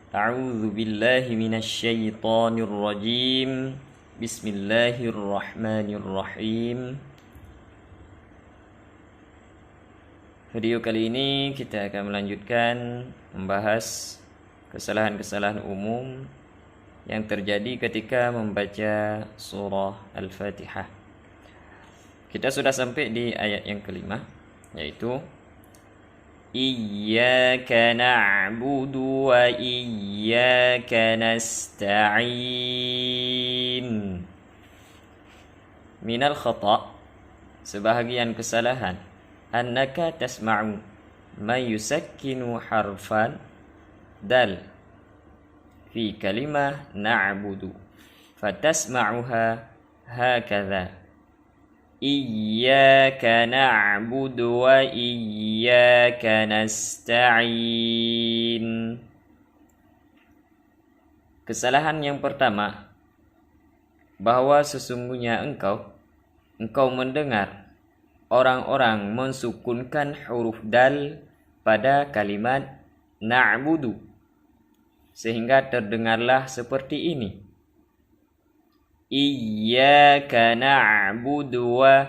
A'udzu billahi minasyaitonir rajim. Bismillahirrahmanirrahim. Video kali ini kita akan melanjutkan membahas kesalahan-kesalahan umum yang terjadi ketika membaca surah Al-Fatihah. Kita sudah sampai di ayat yang kelima, yaitu Iyyaka na'budu wa iyyaka nasta'in. Minal khata', sebahagian kesalahan, annaka tasma'u ma yusakkinu harfan dal fi kalimah na'budu fatasma'uha hakadha. Iyyaka na'budu wa iyyaka nasta'in. Kesalahan yang pertama, bahwa sesungguhnya engkau mendengar orang-orang mensukunkan huruf dal pada kalimat na'budu, sehingga terdengarlah seperti ini. Iyyaka na'budu wa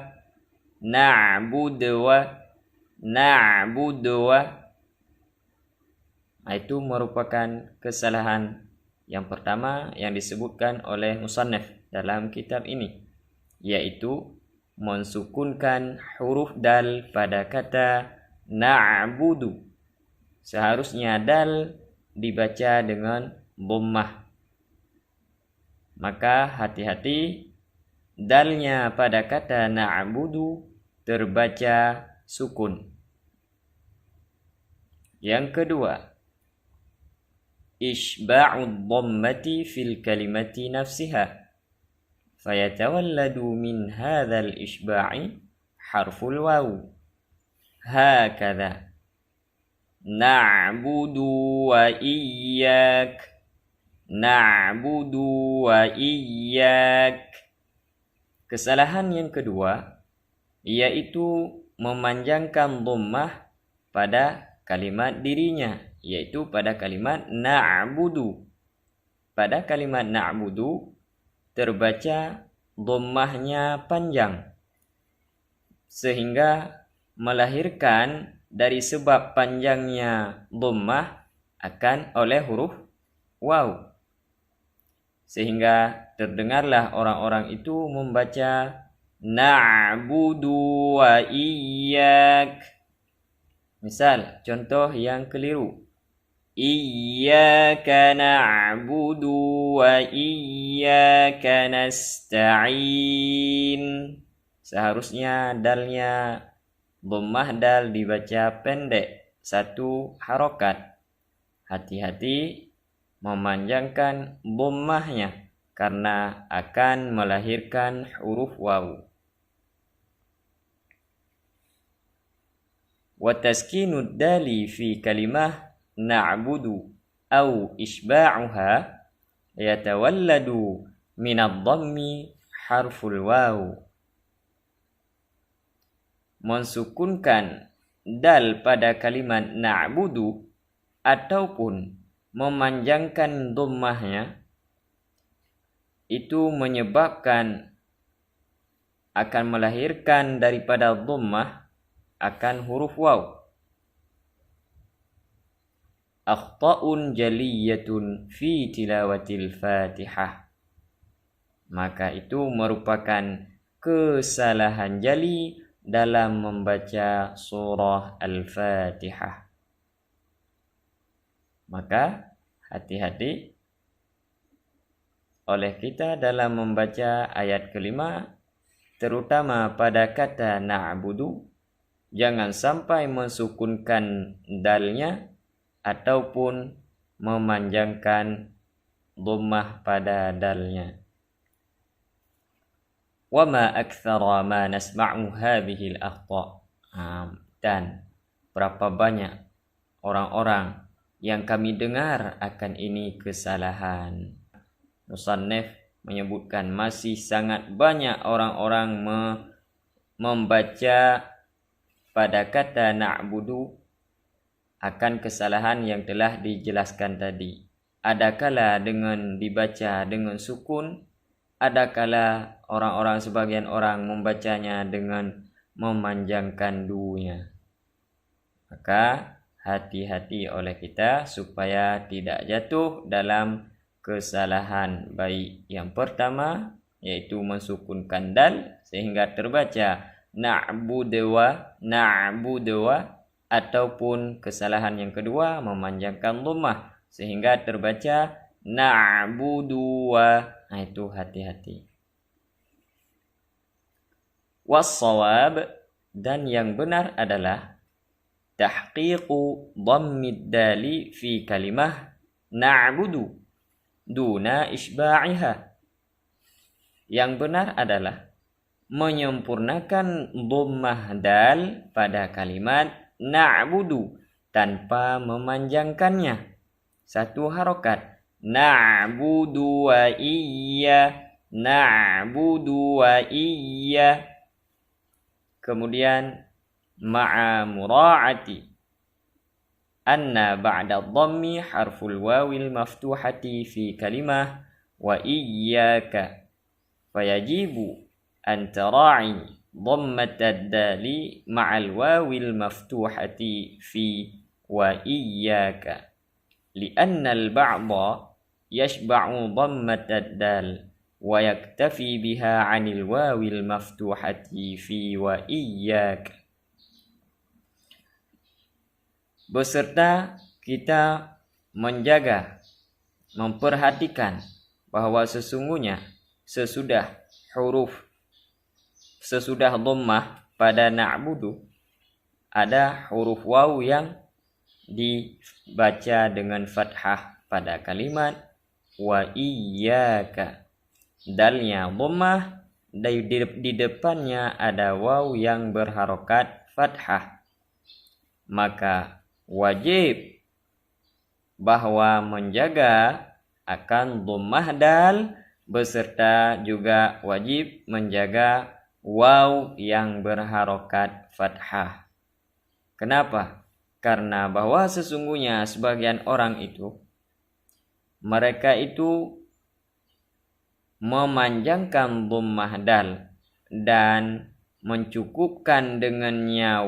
itu merupakan kesalahan yang pertama yang disebutkan oleh musannaf dalam kitab ini, yaitu mensukunkan huruf dal pada kata na'budu. Seharusnya dal dibaca dengan dhammah. Maka hati-hati, dalnya pada kata na'budu terbaca sukun. Yang kedua, isba'ud dhammati fil kalimati nafsiha, fayatawalladu min hadzal isba'i harful waw. Hakadha na'budu wa iyyak, na'budu wa iyyak. Kesalahan yang kedua yaitu memanjangkan dhammah pada kalimat dirinya, yaitu pada kalimat na'budu. Pada kalimat na'budu terbaca dhammahnya panjang, sehingga melahirkan dari sebab panjangnya dhammah akan oleh huruf waw, sehingga terdengarlah orang-orang itu membaca na'budu wa iyyak. Misal, contoh yang keliru, Iyyaka na'budu wa iyyaka nasta'in. Seharusnya dalnya dhammah dal dibaca pendek, satu harokat. Hati-hati memanjangkan dhammahnya karena akan melahirkan huruf waw. Wa taskinud dali fi kalimah na'budu au isba'uha yatawalladu minad dhammi harful waw. Mensukunkan dal pada kalimat na'budu ataupun memanjangkan dhammahnya itu menyebabkan akan melahirkan daripada dhammah akan huruf waw. Akhta'un jaliyatun fi tilawatil Fatihah. Maka itu merupakan kesalahan jali dalam membaca surah Al-Fatihah. Maka hati-hati oleh kita dalam membaca ayat kelima, terutama pada kata na'budu, jangan sampai mensukunkan dalnya ataupun memanjangkan dhammah pada dalnya. Wa ma aktsara ma nasma'u hadhihi al-akhta'. Dan berapa banyak orang-orang yang kami dengar akan ini kesalahan. Musannaf menyebutkan masih sangat banyak orang-orang membaca pada kata na'budu akan kesalahan yang telah dijelaskan tadi. adakala dengan dibaca dengan sukun, adakala orang-orang sebagian orang membacanya dengan memanjangkan dunya. Maka hati-hati oleh kita supaya tidak jatuh dalam kesalahan baik yang pertama, yaitu mensukunkan dal sehingga terbaca na'budu wa, ataupun kesalahan yang kedua memanjangkan dhammah sehingga terbaca na'budu wa. Nah, itu hati-hati. Was-shawab, dan yang benar adalah tahqiqu dhammid dali fi kalimah na'budu duna isba'iha. Yang benar adalah menyempurnakan dhammah dal pada kalimat na'budu tanpa memanjangkannya. Satu harokat. Na'budu wa iya. Na'budu wa iya. Kemudian ma'a mura'ati anna ba'da dhammi harful wawil maftuhati fi kalimah wa iyyaka fayajibu an tara'i dhammatad dali ma'al wawil maftuhati fi wa iyyaka li'anna al-ba'da yashba'u dhammatad dal wa yaktafi biha 'anil wawil maftuhati fi wa iyyaka. Beserta kita menjaga, memperhatikan bahwa sesungguhnya sesudah dhammah pada na'budu ada huruf waw yang dibaca dengan fathah pada kalimat wa iyyaka. Dalnya dhammah, di depannya ada waw yang berharokat fathah. Maka wajib bahwa menjaga akan dhammah dal, beserta juga wajib menjaga waw yang berharokat fathah. Kenapa? Karena bahwa sesungguhnya sebagian orang itu, mereka itu memanjangkan dhammah dal dan mencukupkan dengannya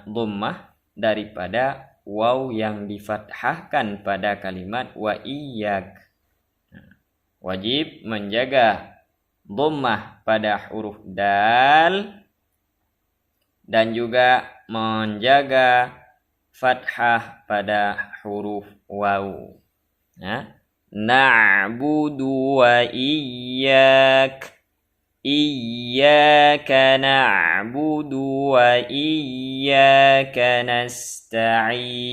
dhammah daripada waw yang difathahkan pada kalimat wa iyyak. Wajib menjaga dhammah pada huruf dal dan juga menjaga fathah pada huruf waw. Na'budu wa iyyak. Iyyaka na'budu wa iyyaka nasta'in.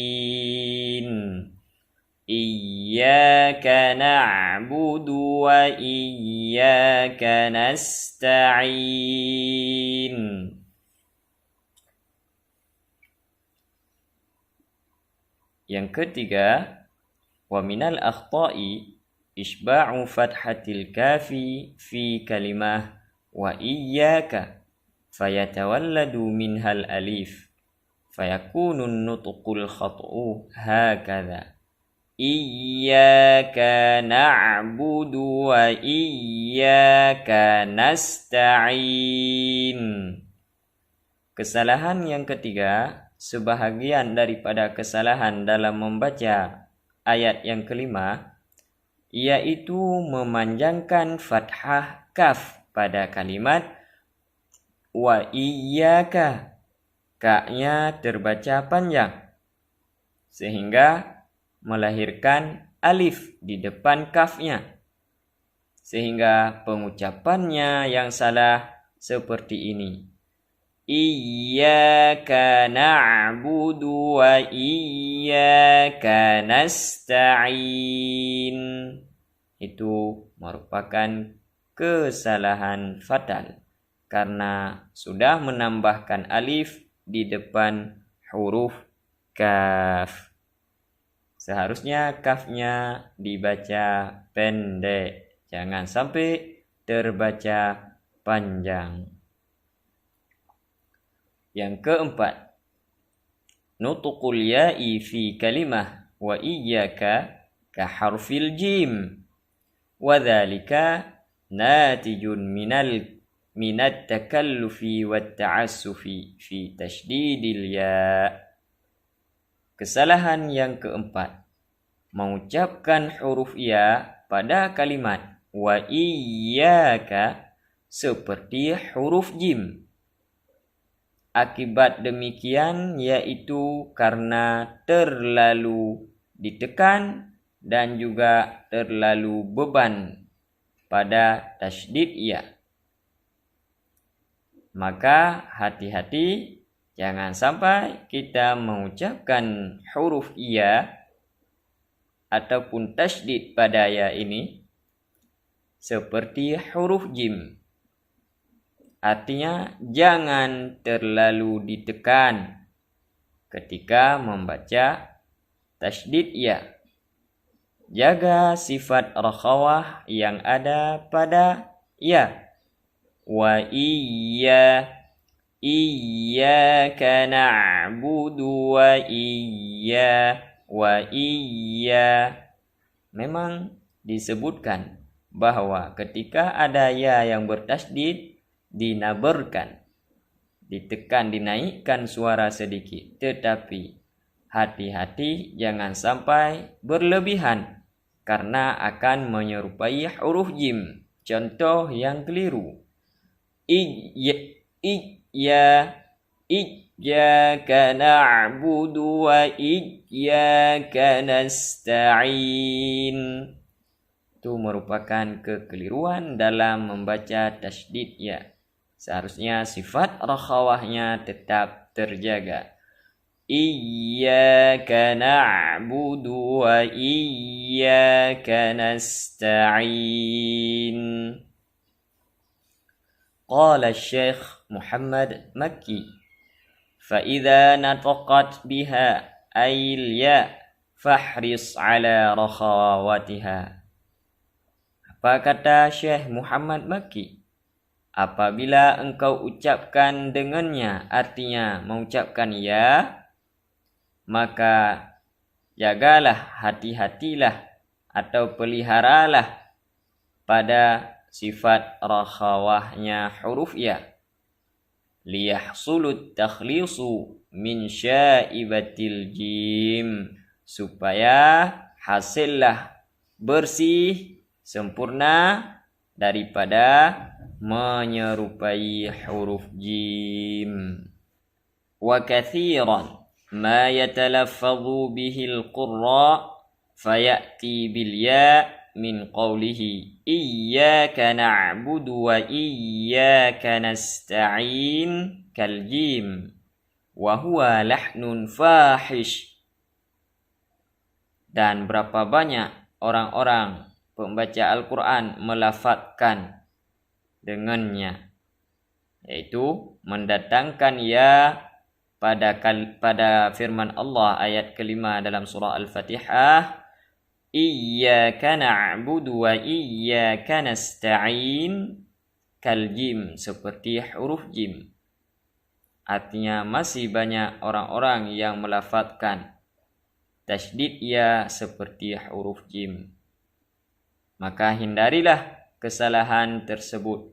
Iyyaka na'budu wa iyyaka nasta'in. Yang ketiga, wa minal akhta'i isba'u fathatil kafi fi kalimah wa iyyaka fayatawalladu minhal alif fayakunu nutqul khat'u hakadha. Iyyaka na'budu wa iyyaka nasta'in. Kesalahan yang ketiga, sebahagian daripada kesalahan dalam membaca ayat yang kelima, yaitu memanjangkan fathah kaf pada kalimat wa iyyaka. Ka-nya terbaca panjang sehingga melahirkan alif di depan kafnya, sehingga pengucapannya yang salah seperti ini. Iyyaka na'budu wa iyyaka nasta'in. Itu merupakan kesalahan fatal karena sudah menambahkan alif di depan huruf kaf. Seharusnya kafnya dibaca pendek, jangan sampai terbaca panjang. Yang keempat, nutqul ya'i fi kalimah wa iyyaka ka harfil jim. Wa dzalika natijun minat takallufi wat ta'assufi fi tasydidil ya. Kesalahan yang keempat, mengucapkan huruf ya pada kalimat wa iyyaka seperti huruf jim. Akibat demikian yaitu karena terlalu ditekan dan juga terlalu beban pada tasydid ya. Maka hati-hati jangan sampai kita mengucapkan huruf ya ataupun tasydid pada ya ini seperti huruf jim. Artinya jangan terlalu ditekan ketika membaca tasydid ya. Jaga sifat rakhawah yang ada pada ya. Wa iyyaka na'budu wa memang disebutkan bahwa ketika ada ya yang bertasydid dinaberkan, ditekan, dinaikkan suara sedikit, tetapi hati-hati jangan sampai berlebihan karena akan menyerupai huruf jim. Contoh yang keliru, iyyaka na'budu wa iyyaka nasta'in. Itu merupakan kekeliruan dalam membaca tasydid ya. Seharusnya sifat rakhawahnya tetap terjaga. Iyyaka na'budu wa iyyaka nasta'in. Qala Syekh Muhammad Makki, فإذا نطقت بها أي الياء فاحرص على رخاوتها. Apa kata Syekh Muhammad Makki? Apabila engkau ucapkan dengannya, artinya mengucapkan ya, maka jagalah, hati-hatilah atau peliharalah pada sifat rakhawahnya huruf ya. Liyahsulut takhlisu min syaibatil jim, supaya hasillah bersih sempurna daripada menyerupai huruf jim. Wa kathiran ma yatalaffazu bihil qurra fayati bil ya min qawlihi iyyaka na'budu wa iyyaka nasta'in kal jim wa huwa lahnun fahish. Dan berapa banyak orang-orang pembaca Al-Quran melafadzkan dengannya, yaitu mendatangkan ya pada firman Allah ayat kelima dalam surah Al-Fatihah, iyyaka na'budu wa iyyaka nasta'in kal jim, seperti huruf jim. Artinya masih banyak orang-orang yang melafadzkan tasydid ya seperti huruf jim. Maka hindarilah kesalahan tersebut.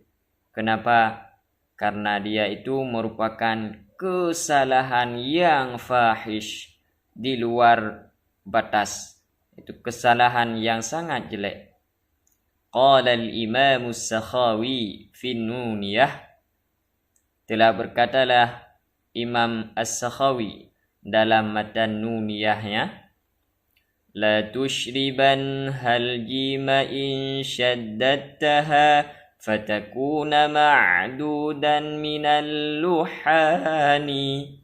Kenapa? Karena dia itu merupakan kesalahan yang fahish, di luar batas. Itu kesalahan yang sangat jelek. Qala al-Imam As-Sakhawi fi Nuniyah, telah berkatalah Imam As-Sakhawi dalam matan Nuniyahnya, la tushriban hal jima in shaddattaha fatakuna ma'dudan minal luhani.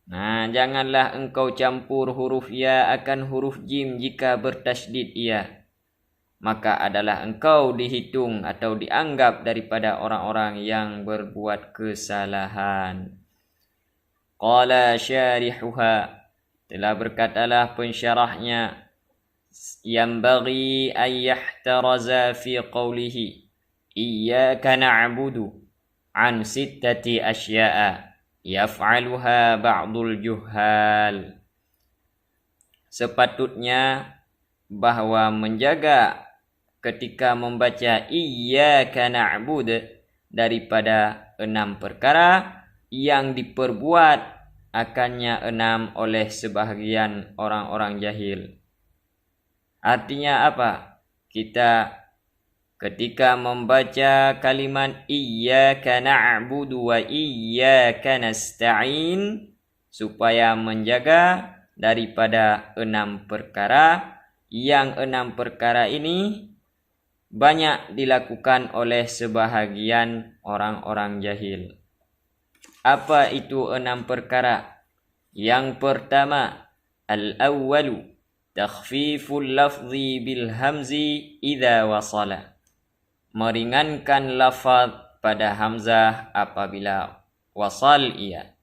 Nah, janganlah engkau campur huruf ya akan huruf jim jika bertasydid ya, maka adalah engkau dihitung atau dianggap daripada orang-orang yang berbuat kesalahan. Qala syarihuha, telah berkatalah pensyarahnya, yang bagi ayyahtaraza fi qawlihi iyyaka na'budu an sittati asya'a yaf'aluha ba'dul juhal. Sepatutnya bahwa menjaga ketika membaca iyyaka na'budu daripada 6 perkara yang diperbuat akannya 6 oleh sebahagian orang-orang jahil. Artinya apa? Kita ketika membaca kalimat iyyaka na'budu wa iyyaka nasta'in supaya menjaga daripada 6 perkara yang 6 perkara ini banyak dilakukan oleh sebahagian orang-orang jahil. Apa itu 6 perkara? Yang pertama, al-awwalu takhfiful lafzi bil hamzi idza wasala. Meringankan lafaz pada hamzah apabila wasal ia.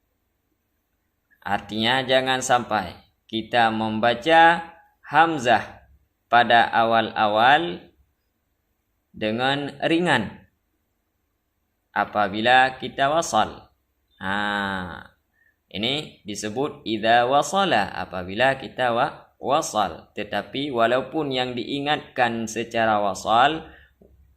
Artinya jangan sampai kita membaca hamzah pada awal-awal dengan ringan apabila kita wasal. Ini disebut idza wasala, apabila kita wasal. Tetapi walaupun yang diingatkan secara wasal,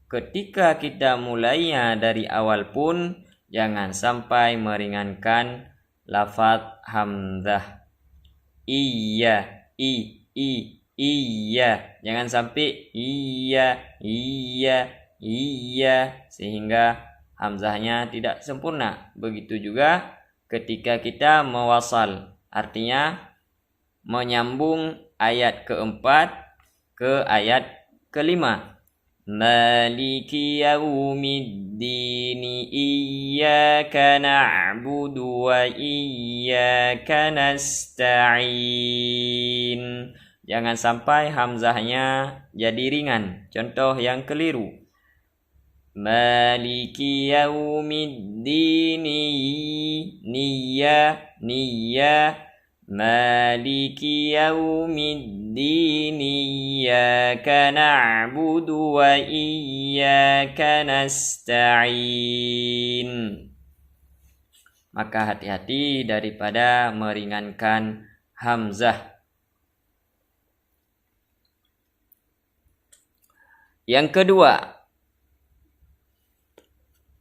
ketika kita mulainya dari awal pun jangan sampai meringankan lafaz hamzah. Iya, iya. Jangan sampai iya sehingga hamzahnya tidak sempurna. Begitu juga ketika kita mewasal, artinya menyambung ayat keempat ke ayat kelima. Maliki yaumiddini iyyaka na'budu wa iyyaka nasta'in. Jangan sampai hamzahnya jadi ringan. Contoh yang keliru. Maliki yaumiddini niyya Maliki yaumiddini iyyaka na'budu wa iyyaka nasta'in. Maka hati-hati daripada meringankan hamzah. Yang kedua,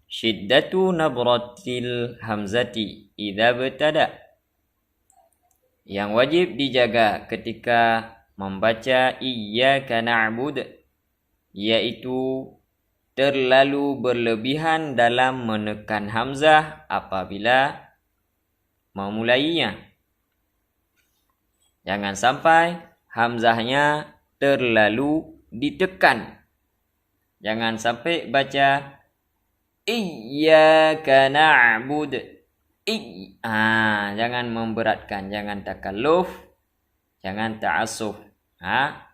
syiddatu nabratil hamzati idza btada. Yang wajib dijaga ketika membaca iyyaka na'budu, yaitu terlalu berlebihan dalam menekan hamzah apabila memulainya. Jangan sampai hamzahnya terlalu ditekan. Jangan sampai baca iyyaka na'budu. Jangan memberatkan, jangan takalluf, jangan ta'assuf.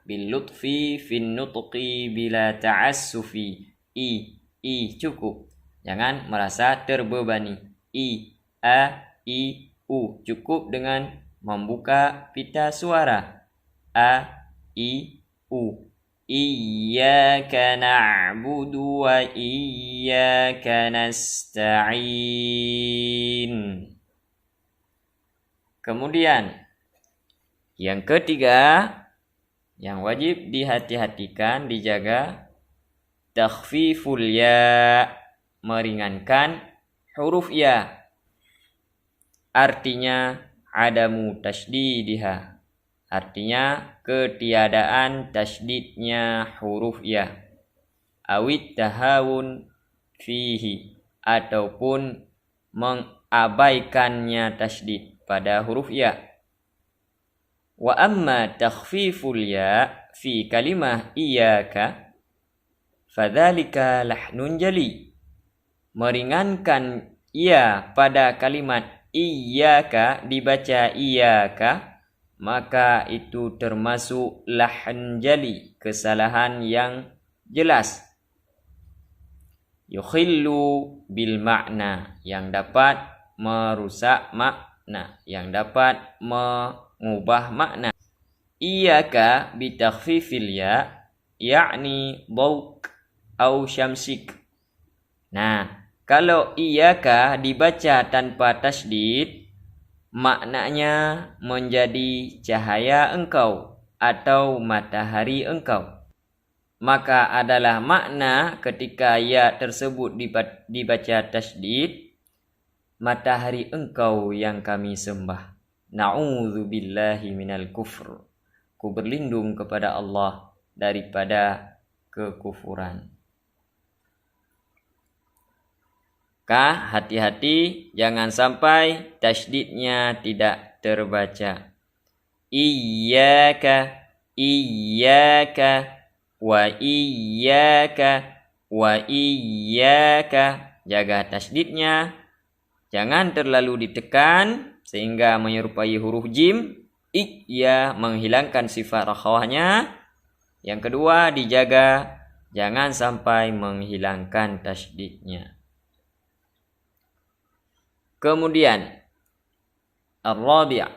Bil lutfi fin nutqi bila ta'assufi. Cukup. Jangan merasa terbebani. I, u. Cukup dengan membuka pita suara. U. Iyyaka na'budu wa iyyaka nasta'in. Kemudian yang ketiga yang wajib dihati-hatikan, dijaga, takhfiful ya, meringankan huruf ya. Artinya adamu tasdidiha. Artinya ketiadaan tasydidnya huruf ya. Awit tahawun fihi, ataupun mengabaikannya tasydid pada huruf ya. Wa amma takhfiful ya fi kalimah iyyaka fadzalika lahnun jali. Meringankan ya pada kalimat iyyaka, dibaca iyyaka, maka itu termasuk lahn jali, kesalahan yang jelas. Yukhillu bil makna, yang dapat merusak makna, yang dapat mengubah makna. Iyyaka bi takhfifil ya, yakni dauk au syamsik. Nah, kalau iyyaka dibaca tanpa tasydid, maknanya menjadi cahaya engkau atau matahari engkau. Maka adalah makna ketika ya tersebut dibaca tasydid, matahari engkau yang kami sembah. Na'udzubillahi minal kufr. Ku berlindung kepada Allah daripada kekufuran. Hati-hati jangan sampai tasydidnya tidak terbaca. Iyyaka, iyyaka, wa iyyaka, wa iyyaka. Jaga tasydidnya, jangan terlalu ditekan sehingga menyerupai huruf jim. Iya menghilangkan sifat rakhawahnya. Yang kedua dijaga jangan sampai menghilangkan tasydidnya. Kemudian ar-rabi',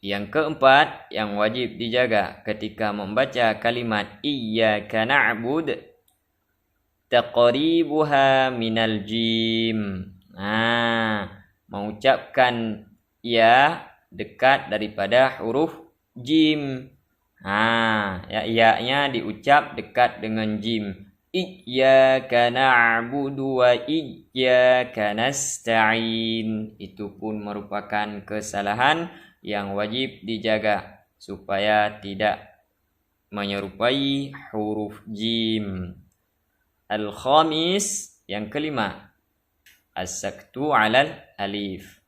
yang keempat yang wajib dijaga ketika membaca kalimat iyyaka na'bud, taqribuha minal jim. Mengucapkan ya dekat daripada huruf jim. Ya-nya diucap dekat dengan jim. Iyyaka na'budu wa iyyaka nasta'in. Itu pun merupakan kesalahan yang wajib dijaga supaya tidak menyerupai huruf jim. Al-khamis, yang kelima, as-saktu 'alal alif.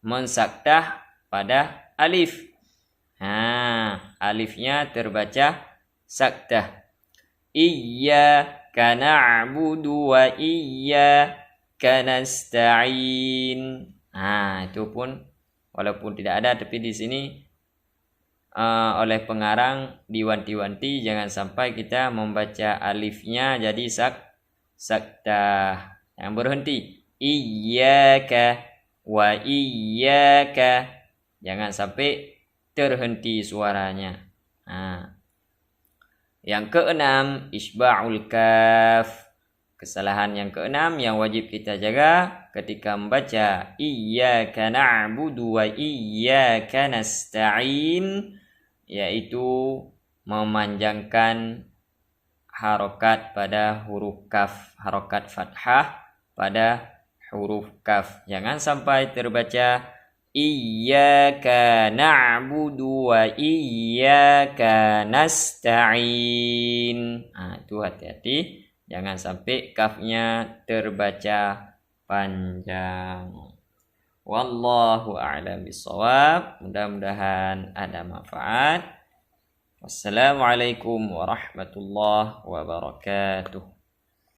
Mensaktah pada alif. Alifnya terbaca saktah. Iyyaka na'budu wa iyyaka nasta'in. Itu pun walaupun tidak ada, tapi di sini oleh pengarang diwanti-wanti jangan sampai kita membaca alifnya jadi saktah. Yang berhenti. Iyyaka wa iyyaka. Jangan sampai terhenti suaranya. Yang keenam, isba'ul kaf. Kesalahan yang keenam yang wajib kita jaga ketika membaca iyyaka na'budu wa iyyaka nasta'in, yaitu memanjangkan harokat pada huruf kaf, harokat fathah pada huruf kaf. Jangan sampai terbaca iyyaka na'budu wa iyyaka nasta'in. Itu hati-hati jangan sampai kafnya terbaca panjang. Wallahu a'lam bishawab. Mudah-mudahan ada manfaat. Wassalamualaikum warahmatullahi wabarakatuh.